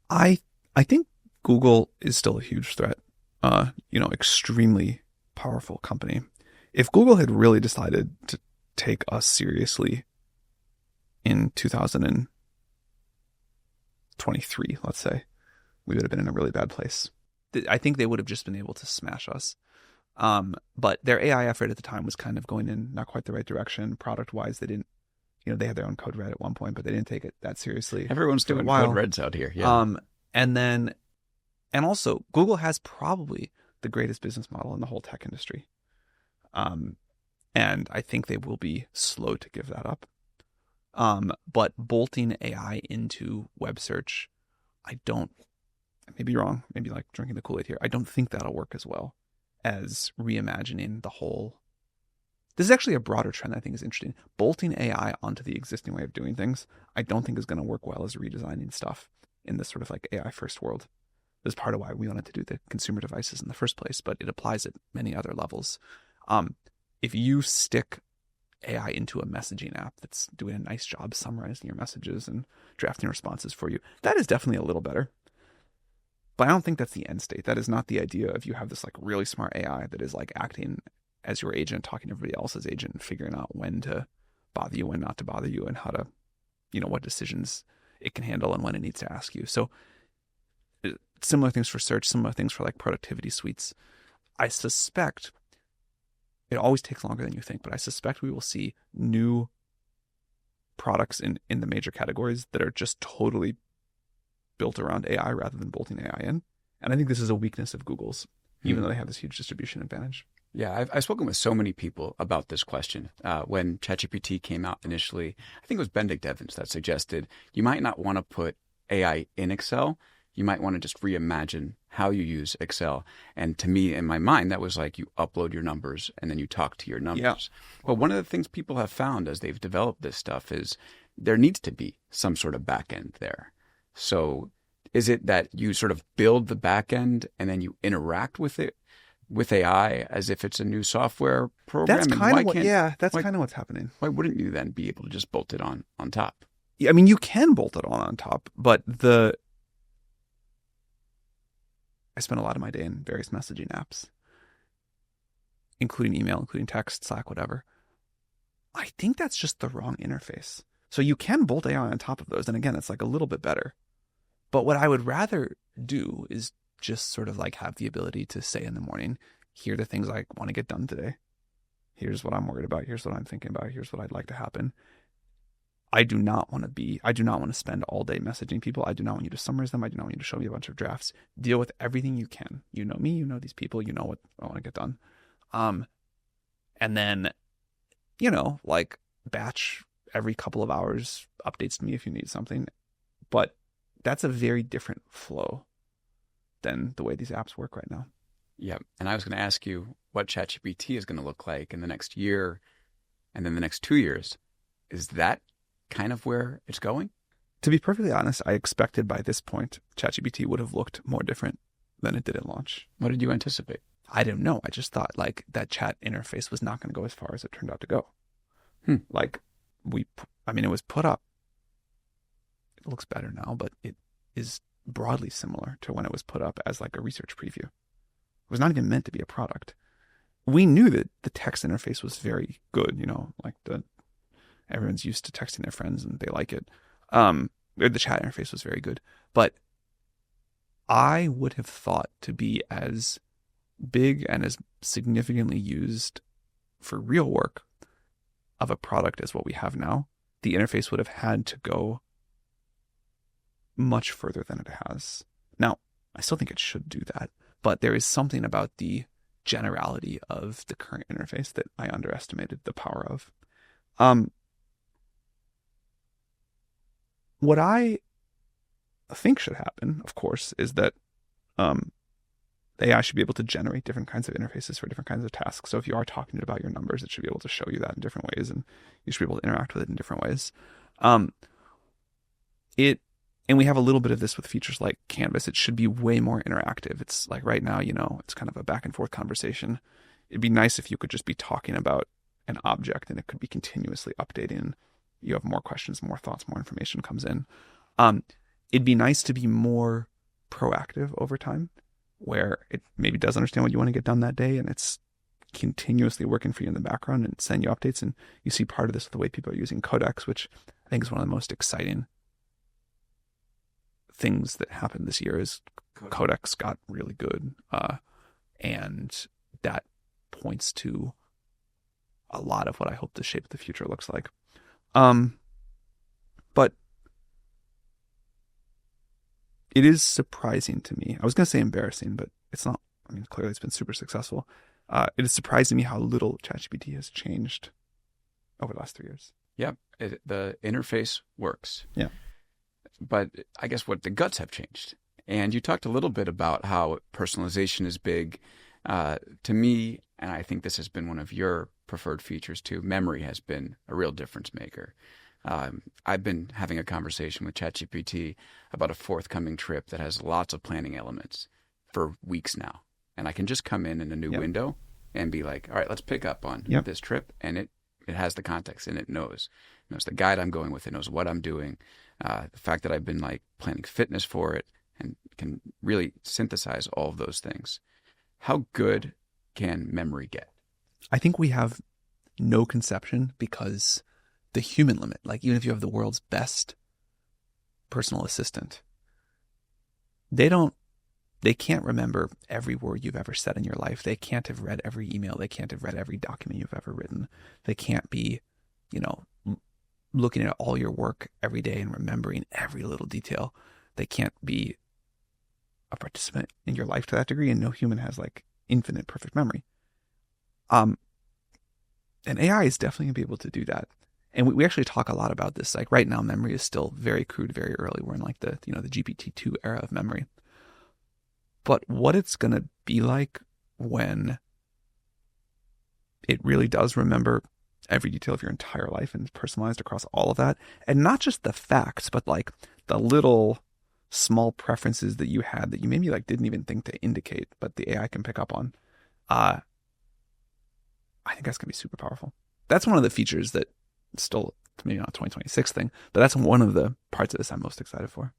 I I think Google is still a huge threat. Extremely powerful company. If Google had really decided to take us seriously in 2023, let's say, we would have been in a really bad place. I think they would have just been able to smash us. But their AI effort at the time was kind of going in not quite the right direction. Product wise, they didn't, they had their own code red at one point, but they didn't take it that seriously. Everyone's for a doing while. code reds out here. Yeah. And also Google has probably the greatest business model in the whole tech industry. And I think they will be slow to give that up. But bolting AI into web search, I may be wrong, maybe like drinking the Kool-Aid here. I don't think that'll work as well as reimagining the whole. This is actually a broader trend I think is interesting. Bolting AI onto the existing way of doing things, I don't think is going to work well as redesigning stuff in this sort of like AI first world. This is part of why we wanted to do the consumer devices in the first place, but it applies at many other levels. If you stick AI into a messaging app that's doing a nice job summarizing your messages and drafting responses for you, that is definitely a little better. But I don't think that's the end state. That is not the idea of you have this like really smart AI that is like acting as your agent, talking to everybody else's agent and figuring out when to bother you, when not to bother you, and how to, what decisions it can handle and when it needs to ask you. So similar things for search, similar things for like productivity suites. I suspect it always takes longer than you think, but I suspect we will see new products in the major categories that are just totally built around AI rather than bolting AI in. And I think this is a weakness of Google's, even though they have this huge distribution advantage. Yeah, I've spoken with so many people about this question. When ChatGPT came out initially, I think it was Benedict Evans that suggested you might not want to put AI in Excel. You might want to just reimagine how you use Excel. And to me, in my mind, that was like you upload your numbers and then you talk to your numbers. Yeah. Well, one of the things people have found as they've developed this stuff is there needs to be some sort of back end there. So is it that you sort of build the back end and then you interact with it with AI as if it's a new software program? That's kind of what's happening. Why wouldn't you then be able to just bolt it on top? Yeah, I mean, you can bolt it on top, but I spend a lot of my day in various messaging apps, including email, including text, Slack, whatever. I think that's just the wrong interface. So you can bolt AI on top of those. And again, it's like a little bit better. But what I would rather do is just sort of like have the ability to say in the morning, here are the things I want to get done today. Here's what I'm worried about. Here's what I'm thinking about. Here's what I'd like to happen. I do not want to spend all day messaging people. I do not want you to summarize them. I do not want you to show me a bunch of drafts. Deal with everything you can. You know me, you know these people, you know what I want to get done. And then, like batch every couple of hours updates to me if you need something. But that's a very different flow than the way these apps work right now. Yeah. And I was going to ask you what ChatGPT is going to look like in the next year and then the next 2 years. Is that kind of where it's going? To be perfectly honest, I expected by this point ChatGPT would have looked more different than it did at launch. What did you anticipate? I didn't know. I just thought like that chat interface was not going to go as far as it turned out to go. Like it was put up. It looks better now, but it is broadly similar to when it was put up as like a research preview. It was not even meant to be a product. We knew that the text interface was very good, like everyone's used to texting their friends and they like it. The chat interface was very good, but I would have thought to be as big and as significantly used for real work of a product as what we have now, the interface would have had to go much further than it has. Now, I still think it should do that, but there is something about the generality of the current interface that I underestimated the power of. What I think should happen, of course, is that AI should be able to generate different kinds of interfaces for different kinds of tasks. So if you are talking about your numbers, it should be able to show you that in different ways, and you should be able to interact with it in different ways. And we have a little bit of this with features like Canvas. It should be way more interactive. It's like right now, it's kind of a back and forth conversation. It'd be nice if you could just be talking about an object and it could be continuously updating. You have more questions, more thoughts, more information comes in. it'd be nice to be more proactive over time, where it maybe does understand what you want to get done that day, and it's continuously working for you in the background and send you updates. And you see part of this with the way people are using Codex, which I think is one of the most exciting things that happened this year. Is Codex got really good, and that points to a lot of what I hope the shape of the future looks like. But it is surprising to me. I was going to say embarrassing, but it's not. I mean, clearly it's been super successful. It is surprising me how little ChatGPT has changed over the last 3 years. Yeah, the interface works. Yeah. But I guess what the guts have changed. And you talked a little bit about how personalization is big. To me, and I think this has been one of your preferred features too, memory has been a real difference maker. I've been having a conversation with ChatGPT about a forthcoming trip that has lots of planning elements for weeks now. And I can just come in a new window and be like, all right, let's pick up on this trip. And it has the context and it knows. It knows the guide I'm going with. It knows what I'm doing. The fact that I've been like planning fitness for it and can really synthesize all of those things. How good can memory get? I think we have no conception, because the human limit, like even if you have the world's best personal assistant, they can't remember every word you've ever said in your life. They can't have read every email. They can't have read every document you've ever written. They can't be, looking at all your work every day and remembering every little detail. They can't be a participant in your life to that degree, and no human has like infinite perfect memory. And AI is definitely going to be able to do that. And we actually talk a lot about this. Like right now, memory is still very crude, very early. We're in like the GPT-2 era of memory. But what it's going to be like when it really does remember every detail of your entire life and is personalized across all of that, and not just the facts, but like the little small preferences that you had that you maybe like didn't even think to indicate, but the AI can pick up on. I think that's going to be super powerful. That's one of the features that still, maybe not a 2026 thing, but that's one of the parts of this I'm most excited for.